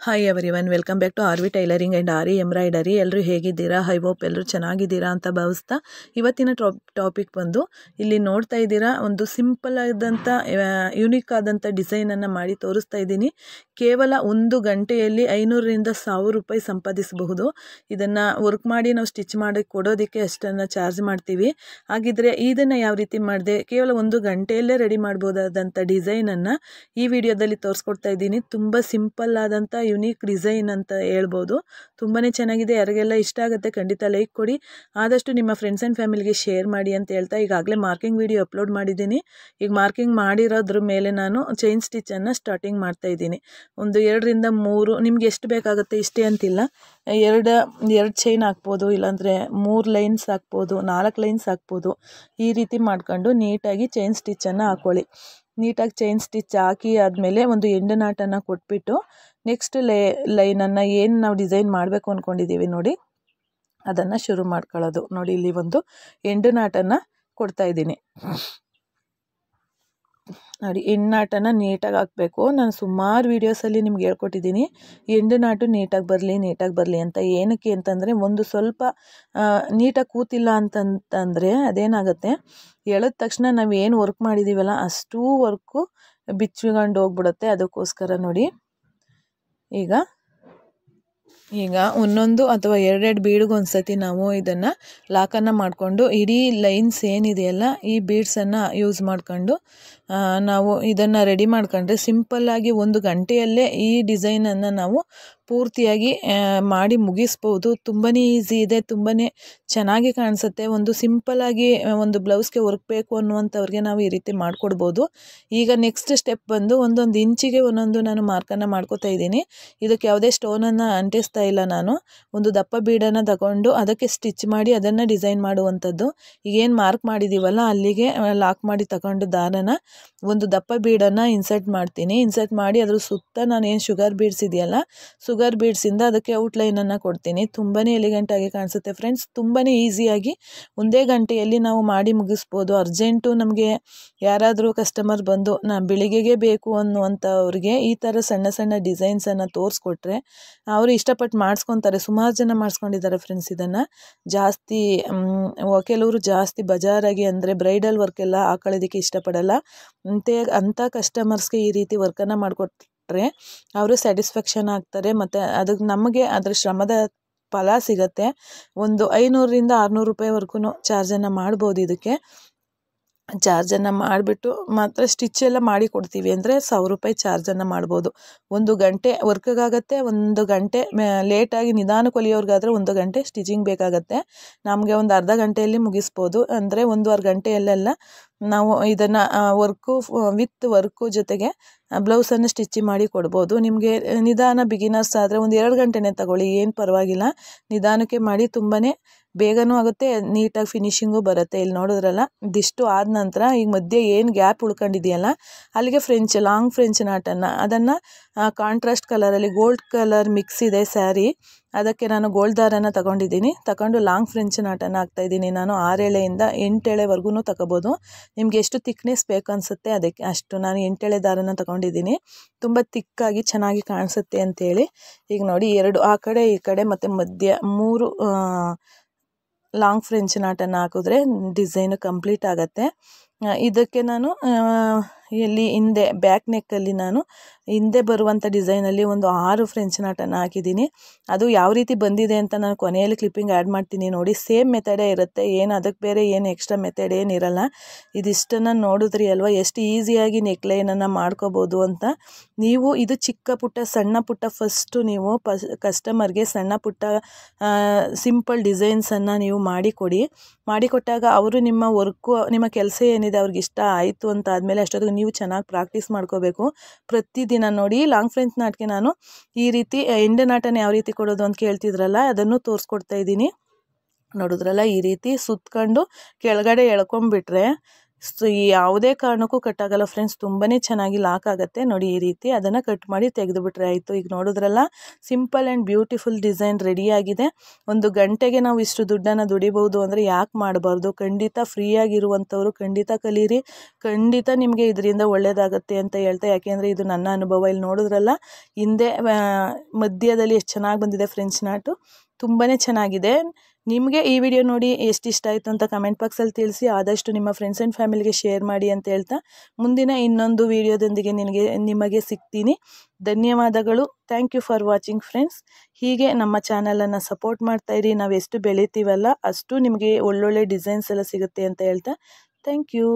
Hi everyone, welcome back to RV tailoring and aari embroidery. ಎಲ್ಲರೂ ಹೇಗಿದ್ದೀರಾ? I hope ಎಲ್ಲರೂ ಚೆನ್ನಾಗಿದ್ದೀರಾ ಅಂತ ಭಾವಿಸ್ತಾ ಇವತ್ತಿನ ಟಾಪಿಕ್ ಬಂದು ಇಲ್ಲಿ ನೋಡ್ತಾ ಇದ್ದೀರಾ, ಒಂದು ಸಿಂಪಲ್ ಆದಂಥ ಯುನೀಕ್ ಆದಂಥ ಡಿಸೈನನ್ನು ಮಾಡಿ ತೋರಿಸ್ತಾ ಇದ್ದೀನಿ. ಕೇವಲ 1 ಗಂಟೆಯಲ್ಲಿ 500ರಿಂದ 1000 ರೂಪಾಯಿ ಸಂಪಾದಿಸಬಹುದು. ಇದನ್ನು ವರ್ಕ್ ಮಾಡಿ ನಾವು ಸ್ಟಿಚ್ ಮಾಡಿ ಕೊಡೋದಕ್ಕೆ ಅಷ್ಟನ್ನು ಚಾರ್ಜ್ ಮಾಡ್ತೀವಿ. ಹಾಗಿದ್ರೆ ಇದನ್ನು ಯಾವ ರೀತಿ ಮಾಡಿದೆ, ಕೇವಲ 1 ಗಂಟೆಯಲ್ಲೇ ರೆಡಿ ಮಾಡ್ಬೋದಾದಂಥ ಡಿಸೈನನ್ನು ಈ ವಿಡಿಯೋದಲ್ಲಿ ತೋರಿಸ್ಕೊಡ್ತಾ ಇದ್ದೀನಿ. ತುಂಬ ಸಿಂಪಲ್ ಆದಂಥ ಯುನೀಕ್ ಡಿಸೈನ್ ಅಂತ ಹೇಳ್ಬೋದು. ತುಂಬಾ ಚೆನ್ನಾಗಿದೆ. ಯಾರಿಗೆಲ್ಲ ಇಷ್ಟ ಆಗುತ್ತೆ ಖಂಡಿತ ಲೈಕ್ ಕೊಡಿ. ಆದಷ್ಟು ನಿಮ್ಮ ಫ್ರೆಂಡ್ಸ್ ಆ್ಯಂಡ್ ಫ್ಯಾಮಿಲಿಗೆ ಶೇರ್ ಮಾಡಿ ಅಂತ ಹೇಳ್ತಾ ಈಗಾಗಲೇ ಮಾರ್ಕಿಂಗ್ ವಿಡಿಯೋ ಅಪ್ಲೋಡ್ ಮಾಡಿದ್ದೀನಿ. ಈಗ ಮಾರ್ಕಿಂಗ್ ಮಾಡಿರೋದ್ರ ಮೇಲೆ ನಾನು ಚೈನ್ ಸ್ಟಿಚ್ಚನ್ನು ಸ್ಟಾರ್ಟಿಂಗ್ ಮಾಡ್ತಾ ಇದ್ದೀನಿ. ಒಂದು 2ರಿಂದ 3 ನಿಮ್ಗೆ ಎಷ್ಟು ಬೇಕಾಗುತ್ತೆ ಇಷ್ಟೇ ಅಂತಿಲ್ಲ. ಎರಡು ಚೈನ್ ಹಾಕ್ಬೋದು, ಇಲ್ಲಾಂದರೆ 3 ಲೈನ್ಸ್ ಹಾಕ್ಬೋದು, 4 ಲೈನ್ಸ್ ಹಾಕ್ಬೋದು. ಈ ರೀತಿ ಮಾಡ್ಕೊಂಡು ನೀಟಾಗಿ ಚೈನ್ ಸ್ಟಿಚ್ಚನ್ನು ಹಾಕ್ಕೊಳ್ಳಿ. ನೀಟಾಗಿ ಚೈನ್ ಸ್ಟಿಚ್ ಹಾಕಿ ಆದಮೇಲೆ ಒಂದು ಎಂಡ್ ನಾಟನ್ನು ಕೊಟ್ಬಿಟ್ಟು ನೆಕ್ಸ್ಟ್ ಲೈನನ್ನು ಏನು ನಾವು ಡಿಸೈನ್ ಮಾಡಬೇಕು ಅಂದ್ಕೊಂಡಿದ್ದೀವಿ ನೋಡಿ, ಅದನ್ನು ಶುರು ಮಾಡ್ಕೊಳ್ಳೋದು. ನೋಡಿ, ಇಲ್ಲಿ ಒಂದು ಎಂಡ್ ನಾಟನ್ನು ಕೊಡ್ತಾ ಇದ್ದೀನಿ. ನೋಡಿ, ಎಂಡ್ ನಾಟನ್ನು ನೀಟಾಗಿ ಹಾಕಬೇಕು. ನಾನು ಸುಮಾರು ವೀಡಿಯೋಸಲ್ಲಿ ನಿಮ್ಗೆ ಹೇಳ್ಕೊಟ್ಟಿದ್ದೀನಿ ಎಂಡ್ ನಾಟು ನೀಟಾಗಿ ಬರಲಿ ಅಂತ. ಏನಕ್ಕೆ ಅಂತಂದರೆ, ಒಂದು ಸ್ವಲ್ಪ ನೀಟಾಗಿ ಕೂತಿಲ್ಲ ಅಂತಂದರೆ ಅದೇನಾಗುತ್ತೆ, ಎಳೆದ ತಕ್ಷಣ ನಾವು ಏನು ವರ್ಕ್ ಮಾಡಿದ್ದೀವಲ್ಲ ಅಷ್ಟೂ ವರ್ಕು ಬಿಚ್ಚಿಕೊಂಡು ಹೋಗ್ಬಿಡುತ್ತೆ. ಅದಕ್ಕೋಸ್ಕರ ನೋಡಿ, ಈಗ ಒಂದೊಂದು ಅಥವಾ 2 ಬೀಡ್ಗೊಂದ್ಸತಿ ನಾವು ಇದನ್ನು ಲಾಕನ್ನು ಮಾಡಿಕೊಂಡು ಇಡೀ ಲೈನ್ಸ್ ಏನಿದೆಯಲ್ಲ ಈ ಬೀಡ್ಸನ್ನು ಯೂಸ್ ಮಾಡ್ಕೊಂಡು ನಾವು ಇದನ್ನು ರೆಡಿ ಮಾಡ್ಕೊಂಡ್ರೆ ಸಿಂಪಲ್ಲಾಗಿ 1 ಗಂಟೆಯಲ್ಲೇ ಈ ಡಿಸೈನನ್ನು ನಾವು ಪೂರ್ತಿಯಾಗಿ ಮಾಡಿ ಮುಗಿಸ್ಬೋದು. ತುಂಬಾ ಈಸಿ ಇದೆ, ತುಂಬಾ ಚೆನ್ನಾಗಿ ಕಾಣಿಸುತ್ತೆ. ಒಂದು ಸಿಂಪಲ್ಲಾಗಿ ಒಂದು ಬ್ಲೌಸ್ಗೆ ವರ್ಕ್ ಬೇಕು ಅನ್ನುವಂಥವ್ರಿಗೆ ನಾವು ಈ ರೀತಿ ಮಾಡಿಕೊಡ್ಬೋದು. ಈಗ ನೆಕ್ಸ್ಟ್ ಸ್ಟೆಪ್ ಬಂದು ಒಂದೊಂದು ಇಂಚಿಗೆ ಒಂದೊಂದು ನಾನು ಮಾರ್ಕನ್ನು ಮಾಡ್ಕೋತಾ ಇದ್ದೀನಿ. ಇದಕ್ಕೆ ಯಾವುದೇ ಸ್ಟೋನನ್ನು ಅಂಟಿಸ್ತಾ ಇಲ್ಲ. ನಾನು ಒಂದು ದಪ್ಪ ಬೀಡನ್ನು ತಗೊಂಡು ಅದಕ್ಕೆ ಸ್ಟಿಚ್ ಮಾಡಿ ಅದನ್ನು ಡಿಸೈನ್ ಮಾಡುವಂಥದ್ದು. ಈಗೇನು ಮಾರ್ಕ್ ಮಾಡಿದ್ದೀವಲ್ಲ ಅಲ್ಲಿಗೆ ಲಾಕ್ ಮಾಡಿ ತಗೊಂಡು ದಾರನ ಒಂದು ದಪ್ಪ ಬೀಡನ್ನು ಇನ್ಸರ್ಟ್ ಮಾಡ್ತೀನಿ. ಇನ್ಸರ್ಟ್ ಮಾಡಿ ಅದ್ರ ಸುತ್ತ ನಾನು ಏನು ಶುಗರ್ ಬೀಡ್ಸ್ ಇದೆಯಲ್ಲ, ಶುಗರ್ ಬೀಡ್ಸಿಂದ ಅದಕ್ಕೆ ಔಟ್ಲೈನನ್ನು ಕೊಡ್ತೀನಿ. ತುಂಬಾ ಎಲಿಗೆಂಟಾಗಿ ಕಾಣಿಸುತ್ತೆ ಫ್ರೆಂಡ್ಸ್. ತುಂಬಾ ಈಸಿಯಾಗಿ 1 ಗಂಟೆಯಲ್ಲಿ ನಾವು ಮಾಡಿ ಮುಗಿಸ್ಬೋದು. ಅರ್ಜೆಂಟು ನಮಗೆ ಯಾರಾದರೂ ಕಸ್ಟಮರ್ ಬಂದು ಬೆಳಿಗ್ಗೆಗೆ ಬೇಕು ಅನ್ನುವಂಥವ್ರಿಗೆ ಈ ಥರ ಸಣ್ಣ ಸಣ್ಣ ಡಿಸೈನ್ಸನ್ನು ತೋರಿಸ್ಕೊಟ್ರೆ ಅವರು ಇಷ್ಟಪಟ್ಟು ಮಾಡಿಸ್ಕೊತಾರೆ. ಸುಮಾರು ಜನ ಮಾಡಿಸ್ಕೊಂಡಿದ್ದಾರೆ ಫ್ರೆಂಡ್ಸ್. ಇದನ್ನು ಜಾಸ್ತಿ ಕೆಲವರು ಜಾಸ್ತಿ ಬಜಾರಾಗಿ ಅಂದರೆ ಬ್ರೈಡಲ್ ವರ್ಕ್ ಎಲ್ಲ ಹಾಕೊಳ್ಳೋದಕ್ಕೆ ಇಷ್ಟಪಡಲ್ಲ. ಅಂಥ ಕಸ್ಟಮರ್ಸ್ಗೆ ಈ ರೀತಿ ವರ್ಕನ್ನು ಮಾಡಿಕೊಟ್ರೆ ಅವರು ಸ್ಯಾಟಿಸ್ಫ್ಯಾಕ್ಷನ್ ಆಗ್ತಾರೆ. ಮತ್ತು ಅದಕ್ಕೆ ನಮಗೆ ಅದರ ಶ್ರಮದ ಫಲ ಸಿಗುತ್ತೆ. ಒಂದು 500ರಿಂದ 600 ರೂಪಾಯಿವರೆಗೂ ಚಾರ್ಜನ್ನು ಮಾಡ್ಬೋದು. ಇದಕ್ಕೆ ಚಾರ್ಜನ್ನು ಮಾಡಿಬಿಟ್ಟು ಮಾತ್ರ ಸ್ಟಿಚ್ ಎಲ್ಲ ಮಾಡಿ ಕೊಡ್ತೀವಿ ಅಂದರೆ 1000 ರೂಪಾಯಿ ಚಾರ್ಜನ್ನು ಮಾಡ್ಬೋದು. 1 ಗಂಟೆ ವರ್ಕ್ಗಾಗತ್ತೆ. 1 ಗಂಟೆ ಲೇಟಾಗಿ ನಿಧಾನಕ್ಕೆ ಹೊಲಿಯೋರ್ಗಾದರೆ 1 ಗಂಟೆ ಸ್ಟಿಚಿಂಗ್ ಬೇಕಾಗತ್ತೆ. ನಮಗೆ ಒಂದು ಅರ್ಧ ಗಂಟೆಯಲ್ಲಿ ಮುಗಿಸ್ಬೋದು. ಅಂದರೆ 1.5 ಗಂಟೆಯಲ್ಲೆಲ್ಲ ನಾವು ಇದನ್ನು ವಿತ್ ವರ್ಕು ಜೊತೆಗೆ ಬ್ಲೌಸನ್ನು ಸ್ಟಿಚ್ ಮಾಡಿ ಕೊಡ್ಬೋದು. ನಿಮಗೆ ನಿಧಾನ ಬಿಗಿನರ್ಸ್ ಆದರೆ ಒಂದು 2 ಗಂಟೆನೇ ತಗೊಳ್ಳಿ, ಏನು ಪರವಾಗಿಲ್ಲ. ನಿಧಾನಕ್ಕೆ ಮಾಡಿ, ತುಂಬಾ ಬೇಗನೂ ಆಗುತ್ತೆ, ನೀಟಾಗಿ ಫಿನಿಶಿಂಗು ಬರುತ್ತೆ. ಇಲ್ಲಿ ನೋಡಿದ್ರಲ್ಲ, ಇದಿಷ್ಟು ಆದ ನಂತರ ಈಗ ಮಧ್ಯೆ ಏನು ಗ್ಯಾಪ್ ಉಳ್ಕೊಂಡಿದೆಯಲ್ಲ ಅಲ್ಲಿಗೆ ಲಾಂಗ್ ಫ್ರೆಂಚ್ ನಾಟನ್ನು ಅದನ್ನು ಕಾಂಟ್ರಾಸ್ಟ್ ಕಲರಲ್ಲಿ ಗೋಲ್ಡ್ ಕಲರ್ ಮಿಕ್ಸ್ ಇದೆ ಸ್ಯಾರಿ, ಅದಕ್ಕೆ ನಾನು ಗೋಲ್ಡ್ ದಾರನ ತಗೊಂಡು ಲಾಂಗ್ ಫ್ರೆಂಚ್ ನಾಟನ್ನು ಹಾಕ್ತಾಯಿದ್ದೀನಿ. ನಾನು 6 ಎಳೆಯಿಂದ 8 ಎಳೆವರೆಗೂ ತಗೋಬೋದು. ನಿಮಗೆ ಎಷ್ಟು ತಿಕ್ನೆಸ್ ಬೇಕು ಅನಿಸುತ್ತೆ ಅದಕ್ಕೆ ಅಷ್ಟು. ನಾನು 8 ಎಳೆ ದಾರನ ತಗೊಂಡಿದ್ದೀನಿ, ತುಂಬ ತಿಕ್ಕಾಗಿ ಚೆನ್ನಾಗಿ ಕಾಣಿಸುತ್ತೆ ಅಂಥೇಳಿ. ಈಗ ನೋಡಿ, 2 ಆ ಕಡೆ ಈ ಕಡೆ ಮತ್ತು ಮಧ್ಯ 3 ಲಾಂಗ್ ಫ್ರೆಂಚ್ ನಾಟನ್ನು ಹಾಕಿದ್ರೆ ಡಿಸೈನು ಕಂಪ್ಲೀಟ್ ಆಗುತ್ತೆ. ಇದಕ್ಕೆ ನಾನು ಹಿಂದೆ ಬ್ಯಾಕ್ ನೆಕ್ಕಲ್ಲಿ ನಾನು ಹಿಂದೆ ಬರುವಂಥ ಡಿಸೈನಲ್ಲಿ ಒಂದು 6 ಫ್ರೆಂಚ್ ನಾಟನ್ನು ಹಾಕಿದ್ದೀನಿ. ಅದು ಯಾವ ರೀತಿ ಬಂದಿದೆ ಅಂತ ನಾನು ಕೊನೆಯಲ್ಲಿ ಕ್ಲಿಪ್ಪಿಂಗ್ ಆ್ಯಡ್ ಮಾಡ್ತೀನಿ ನೋಡಿ. ಸೇಮ್ ಮೆಥಡೇ ಇರುತ್ತೆ, ಏನು ಅದಕ್ಕೆ ಬೇರೆ ಏನು ಎಕ್ಸ್ಟ್ರಾ ಮೆಥಡ್ ಏನಿರಲ್ಲ. ಇದಿಷ್ಟನ್ನು ನೋಡಿದ್ರಿ ಅಲ್ವಾ ಎಷ್ಟು ಈಸಿಯಾಗಿ ನೆಕ್ಲೈನನ್ನು ಮಾಡ್ಕೋಬೋದು ಅಂತ. ನೀವು ಇದು ಚಿಕ್ಕ ಪುಟ್ಟ ಸಣ್ಣ ಪುಟ್ಟ ಫಸ್ಟು ನೀವು ಕಸ್ಟಮರ್ಗೆ ಸಣ್ಣ ಪುಟ್ಟ ಸಿಂಪಲ್ ಡಿಸೈನ್ಸನ್ನು ನೀವು ಮಾಡಿಕೊಟ್ಟಾಗ ಅವರು ನಿಮ್ಮ ವರ್ಕು ನಿಮ್ಮ ಕೆಲಸ ಏನಿದೆ ಅವ್ರಿಗೆ ಇಷ್ಟ ಆಯಿತು ಅಂತ ಆದಮೇಲೆ ಅಷ್ಟೊತ್ತಿಗೆ ನೀವು ಚೆನ್ನಾಗಿ ಪ್ರಾಕ್ಟೀಸ್ ಮಾಡ್ಕೋಬೇಕು. ಪ್ರತಿದಿನ ನೋಡಿ, ಲಾಂಗ್ ಫ್ರೆಂಚ್ ನಾಟ್ಗೆ ನಾನು ಈ ರೀತಿ ಎಂಡ್ ನಾಟನ್ನು ಯಾವ ರೀತಿ ಕೊಡೋದು ಅಂತ ಕೇಳ್ತಿದ್ರಲ್ಲ, ಅದನ್ನು ತೋರಿಸ್ಕೊಡ್ತಾ ಇದ್ದೀನಿ. ನೋಡಿದ್ರಲ್ಲ, ಈ ರೀತಿ ಸುತ್ಕೊಂಡು ಕೆಳಗಡೆ ಎಳ್ಕೊಂಬಿಟ್ರೆ ಯಾವುದೇ ಕಾರಣಕ್ಕೂ ಕಟ್ ಆಗಲ್ಲ ಫ್ರೆಂಡ್ಸ್, ತುಂಬಾ ಚೆನ್ನಾಗಿ ಲಾಕ್ ಆಗುತ್ತೆ ನೋಡಿ. ಈ ರೀತಿ ಅದನ್ನು ಕಟ್ ಮಾಡಿ ತೆಗೆದುಬಿಟ್ರೆ ಆಯಿತು. ಈಗ ನೋಡಿದ್ರಲ್ಲ, ಸಿಂಪಲ್ ಆ್ಯಂಡ್ ಬ್ಯೂಟಿಫುಲ್ ಡಿಸೈನ್ ರೆಡಿಯಾಗಿದೆ. ಒಂದು ಗಂಟೆಗೆ ನಾವು ಇಷ್ಟು ದುಡ್ಡನ್ನು ದುಡಿಬೋದು ಅಂದರೆ ಯಾಕೆ ಮಾಡಬಾರ್ದು. ಖಂಡಿತ ಫ್ರೀಯಾಗಿರುವಂಥವ್ರು ಖಂಡಿತ ಕಲೀರಿ, ಖಂಡಿತ ನಿಮಗೆ ಇದರಿಂದ ಒಳ್ಳೆಯದಾಗತ್ತೆ ಅಂತ ಹೇಳ್ತಾ. ಯಾಕೆಂದರೆ ಇದು ನನ್ನ ಅನುಭವ. ಇಲ್ಲಿ ನೋಡಿದ್ರಲ್ಲ, ಹಿಂದೆ ಮಧ್ಯದಲ್ಲಿ ಎಷ್ಟು ಚೆನ್ನಾಗಿ ಬಂದಿದೆ ಫ್ರೆಂಡ್ಸ್ ನಾಟು, ತುಂಬಾ ಚೆನ್ನಾಗಿದೆ. ನಿಮಗೆ ಈ ವಿಡಿಯೋ ನೋಡಿ ಎಷ್ಟು ಇಷ್ಟ ಆಯಿತು ಅಂತ ಕಮೆಂಟ್ ಬಾಕ್ಸಲ್ಲಿ ತಿಳಿಸಿ. ಆದಷ್ಟು ನಿಮ್ಮ ಫ್ರೆಂಡ್ಸ್ ಆ್ಯಂಡ್ ಫ್ಯಾಮಿಲಿಗೆ ಶೇರ್ ಮಾಡಿ ಅಂತ ಹೇಳ್ತಾ, ಮುಂದಿನ ಇನ್ನೊಂದು ವಿಡಿಯೋದೊಂದಿಗೆ ನಿಮಗೆ ಸಿಗ್ತೀನಿ. ಧನ್ಯವಾದಗಳು. Thank you for watching friends. ಹೀಗೆ ನಮ್ಮ ಚಾನಲನ್ನು ಸಪೋರ್ಟ್ ಮಾಡ್ತಾಯಿರಿ. ನಾವು ಎಷ್ಟು ಬೆಳಿತೀವಲ್ಲ ಅಷ್ಟು ನಿಮಗೆ ಒಳ್ಳೊಳ್ಳೆ ಡಿಸೈನ್ಸ್ ಎಲ್ಲ ಸಿಗುತ್ತೆ ಅಂತ ಹೇಳ್ತಾ ಥ್ಯಾಂಕ್ ಯು.